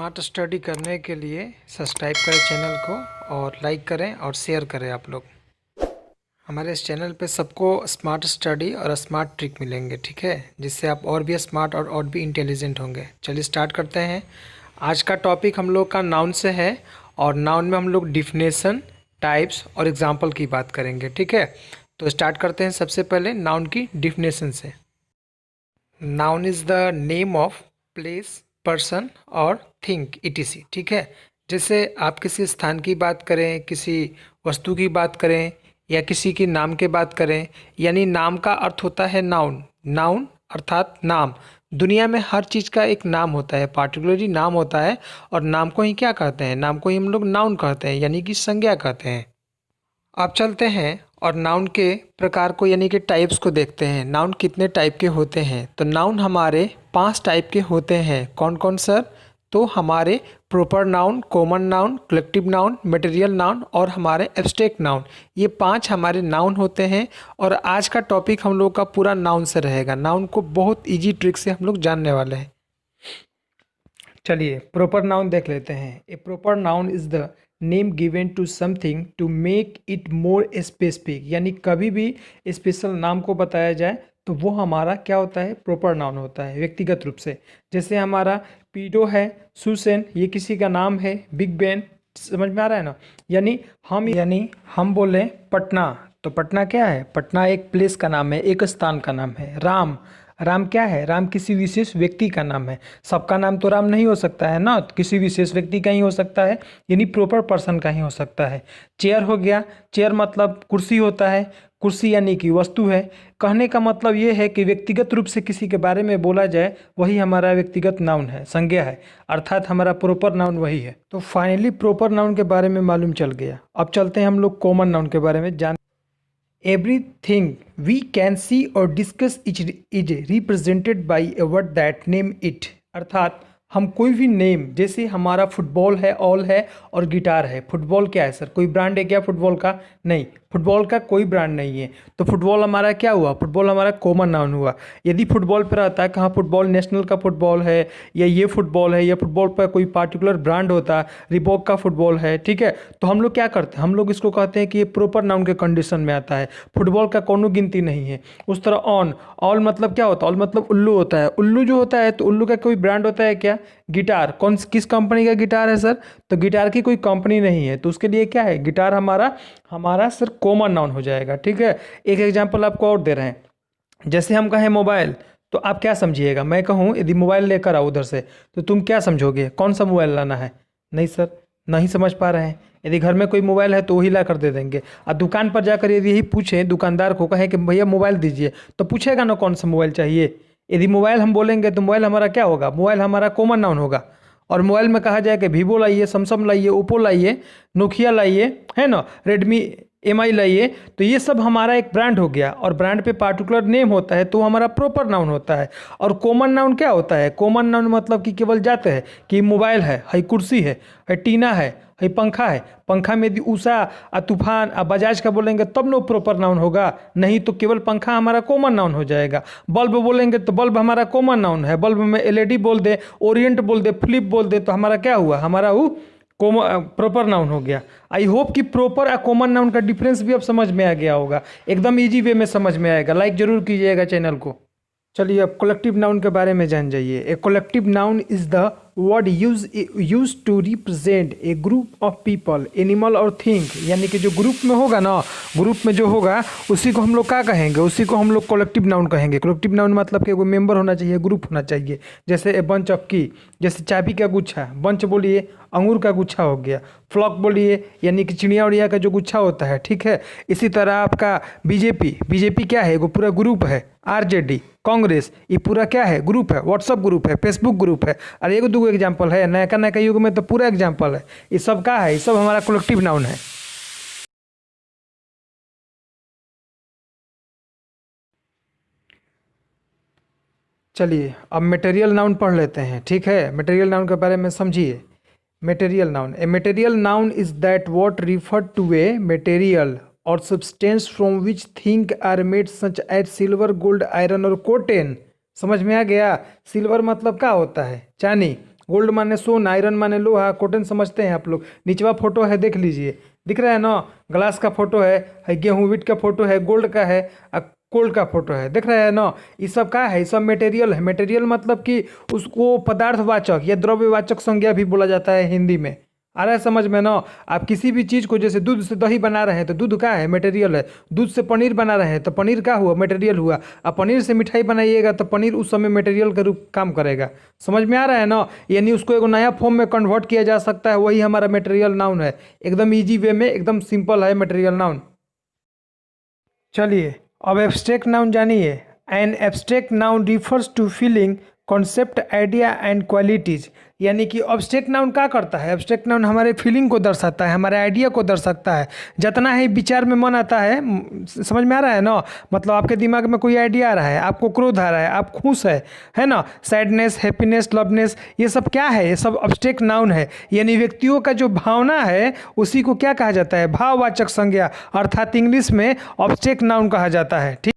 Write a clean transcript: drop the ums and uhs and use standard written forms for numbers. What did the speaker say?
Smart study करने के लिए सब्सक्राइब करें चैनल को और लाइक करें और शेयर करें। आप लोग हमारे इस चैनल पे सबको स्मार्ट स्टडी और स्मार्ट ट्रिक मिलेंगे, ठीक है, जिससे आप और भी स्मार्ट और भी इंटेलिजेंट होंगे। चलिए स्टार्ट करते हैं। आज का टॉपिक हम लोग का नाउन से है और नाउन में हम लोग डिफिनेशन, टाइप्स और एग्जाम्पल की बात करेंगे, ठीक है। तो स्टार्ट करते हैं सबसे पहले नाउन की डिफिनेशन से। Noun is the name of place, person और थिंग etc, ठीक है। जैसे आप किसी स्थान की बात करें, किसी वस्तु की बात करें या किसी के नाम के बात करें, यानी नाम का अर्थ होता है नाउन। नाउन अर्थात नाम। दुनिया में हर चीज़ का एक नाम होता है, पार्टिकुलरली नाम होता है, और नाम को ही क्या कहते हैं? नाम को ही हम लोग नाउन कहते हैं, यानी कि संज्ञा कहते हैं। अब चलते हैं और नाउन के प्रकार को यानी कि टाइप्स को देखते हैं। नाउन कितने टाइप के होते हैं? तो नाउन हमारे 5 टाइप के होते हैं। कौन कौन सर? तो हमारे proper noun, common noun, collective noun, material noun और हमारे एब्स्ट्रैक्ट नाउन, ये 5 हमारे नाउन होते हैं। और आज का टॉपिक हम लोग का पूरा नाउन से रहेगा। नाउन को बहुत ईजी ट्रिक से हम लोग जानने वाले हैं। चलिए प्रॉपर नाउन देख लेते हैं। A proper noun is the name given to something to make it more specific, यानी कभी भी स्पेशल नाम को बताया जाए तो वो हमारा क्या होता है? प्रॉपर नाउन होता है, व्यक्तिगत रूप से। जैसे हमारा पीडो है, सुसेन, ये किसी का नाम है। बिग बैन, समझ में आ रहा है ना? यानी हम बोले पटना, तो पटना क्या है? पटना एक प्लेस का नाम है, एक स्थान का नाम है। राम, राम क्या है? राम किसी विशेष व्यक्ति का नाम है। सबका नाम तो राम नहीं हो सकता है ना, तो किसी विशेष व्यक्ति का ही हो सकता है, यानी प्रॉपर पर्सन का ही हो सकता है। चेयर हो गया, चेयर मतलब कुर्सी होता है। कुर्सी यानी कि वस्तु है। कहने का मतलब ये है कि व्यक्तिगत रूप से किसी के बारे में बोला जाए वही हमारा व्यक्तिगत नाउन है, संज्ञा है, अर्थात हमारा प्रॉपर नाउन वही है। तो फाइनली प्रॉपर नाउन के बारे में मालूम चल गया। अब चलते हैं हम लोग कॉमन नाउन के बारे में जान। Everything we can see or discuss is represented by a word that name it, अर्थात हम कोई भी नेम, जैसे हमारा फुटबॉल है, ऑल है और गिटार है। फुटबॉल क्या है सर? कोई ब्रांड है क्या फुटबॉल का? नहीं, फुटबॉल का कोई ब्रांड नहीं है। तो फुटबॉल हमारा क्या हुआ? फुटबॉल हमारा कॉमन नाउन हुआ। यदि फुटबॉल पर आता है कहाँ फुटबॉल नेशनल का फुटबॉल है, या ये फुटबॉल है, या फुटबॉल पर कोई पार्टिकुलर ब्रांड होता है, रिबॉक का फुटबॉल है, ठीक है, तो हम लोग क्या करते हैं? हम लोग इसको कहते हैं कि ये प्रॉपर नाउन के कंडीशन में आता है। फुटबॉल का कोनो गिनती नहीं है। उस तरह ऑन, ऑल मतलब क्या होता है? ऑल मतलब उल्लू होता है। उल्लू जो होता है, तो उल्लू का कोई ब्रांड होता है क्या? गिटार, किस कंपनी का गिटार है सर? तो गिटार की कोई कंपनी नहीं है, तो उसके लिए क्या है? गिटार हमारा हमारा सर कॉमन नाउन हो जाएगा, ठीक है। एक एग्जांपल आपको और दे रहे हैं। जैसे हम कहें मोबाइल, तो आप क्या समझिएगा? मैं कहूँ यदि मोबाइल लेकर आओ उधर से, तो तुम क्या समझोगे? कौन सा मोबाइल लाना है? नहीं सर, नहीं समझ पा रहे हैं। यदि घर में कोई मोबाइल है तो वही ला कर दे देंगे। और दुकान पर जाकर यदि यही पूछें दुकानदार को, कहें कि भैया मोबाइल दीजिए, तो पूछेगा ना कौन सा मोबाइल चाहिए। यदि मोबाइल हम बोलेंगे तो मोबाइल हमारा क्या होगा? मोबाइल हमारा कॉमन नाउन होगा। और मोबाइल में कहा जाए कि वीवो लाइए, सैमसंग लाइए, ओप्पो लाइए, नोकिया लाइए, है ना, रेडमी एमआई लाइए, तो ये सब हमारा एक ब्रांड हो गया। और ब्रांड पे पार्टिकुलर नेम होता है तो हमारा प्रॉपर नाउन होता है। और कॉमन नाउन क्या होता है? कॉमन नाउन मतलब कि केवल जाते हैं कि मोबाइल है कुर्सी है टीना है पंखा है। पंखा में यदि उषा तूफान बजाज का बोलेंगे तब नो प्रॉपर नाउन होगा, नहीं तो केवल पंखा हमारा कॉमन नाउन हो जाएगा। बल्ब बोलेंगे तो बल्ब हमारा कॉमन नाउन है। बल्ब में एलईडी बोल दे, ओरिएंट बोल दे, फ्लिप बोल दे, तो हमारा क्या हुआ? हमारा वो प्रॉपर नाउन हो गया। आई होप कि प्रॉपर और कॉमन नाउन का डिफरेंस भी अब समझ में आ गया होगा। एकदम इजी वे में समझ में आएगा। लाइक जरूर कीजिएगा चैनल को। चलिए अब कलेक्टिव नाउन के बारे में जान जाइए। A collective noun is the word use to represent a group of people, animal और थिंग, यानी कि जो ग्रुप में होगा ना, ग्रुप में जो होगा उसी को हम लोग क्या कहेंगे? उसी को हम लोग कलेक्टिव नाउन कहेंगे। कलेक्टिव नाउन मतलब कि कोई मेंबर होना चाहिए, ग्रुप होना चाहिए। जैसे ए बंच ऑफ की, जैसे चाबी का गुच्छा, बंच बोलिए अंगूर का गुच्छा हो गया। फ्लॉक बोलिए यानी कि चिड़िया उड़िया का जो गुच्छा होता है, ठीक है। इसी तरह आपका बीजेपी क्या है? वो पूरा ग्रुप है। आरजेडी, कांग्रेस, ये पूरा क्या है? ग्रुप है। व्हाट्सअप ग्रुप है, फेसबुक ग्रुप है। और एक दो एग्जाम्पल है, नया युग में तो पूरा एग्जाम्पल है। ये सब का है? ये सब हमारा कलेक्टिव नाउन है। चलिए अब मटेरियल नाउन पढ़ लेते हैं, ठीक है। मटेरियल नाउन के बारे में समझिए। Material noun, a material noun is that what refer to a material और substance from which thing are made such as silver, gold, iron और कॉटन। समझ में आ गया? सिल्वर मतलब क्या होता है? चांदी। गोल्ड माने सोना, आयरन माने लोहा, कॉटन समझते हैं आप लोग। निचवा फोटो है देख लीजिए, दिख रहा है ना, ग्लास का फोटो है गेहूं व्हीट का फोटो है, गोल्ड का है, कोल्ड का फोटो है, दिख रहा है ना। ये सब का है, ये सब मटेरियल है। मटेरियल मतलब कि उसको पदार्थवाचक या द्रव्यवाचक संज्ञा भी बोला जाता है हिंदी में। आ रहा है समझ में ना। आप किसी भी चीज़ को, जैसे दूध से दही बना रहे हैं तो दूध का है, मटेरियल है। दूध से पनीर बना रहे हैं तो पनीर का हुआ, मटेरियल हुआ। अब पनीर से मिठाई बनाइएगा तो पनीर उस समय मटेरियल का रूप काम करेगा। समझ में आ रहा है ना। यानी उसको एक नया फॉर्म में कन्वर्ट किया जा सकता है, वही हमारा मटेरियल नाउन है। एकदम ईजी वे में, एकदम सिंपल है मटेरियल नाउन। चलिए अब एब्स्ट्रैक्ट नाउन जानिए। An abstract noun refers to feeling, concept, idea and qualities. यानी कि एब्स्ट्रैक्ट नाउन क्या करता है? एब्स्ट्रैक्ट नाउन हमारे फीलिंग को दर्शाता है, हमारे आइडिया को दर्शाता है। जितना ही विचार में मन आता है, समझ में आ रहा है ना। मतलब आपके दिमाग में कोई आइडिया आ रहा है, आपको क्रोध आ रहा है, आप खुश है ना, सैडनेस, हैप्पीनेस, लवनेस, ये सब क्या है? ये सब एब्स्ट्रैक्ट नाउन है। यानी व्यक्तियों का जो भावना है उसी को क्या कहा जाता है? भाववाचक संज्ञा, अर्थात इंग्लिश में एब्स्ट्रैक्ट नाउन कहा जाता है। ठीक।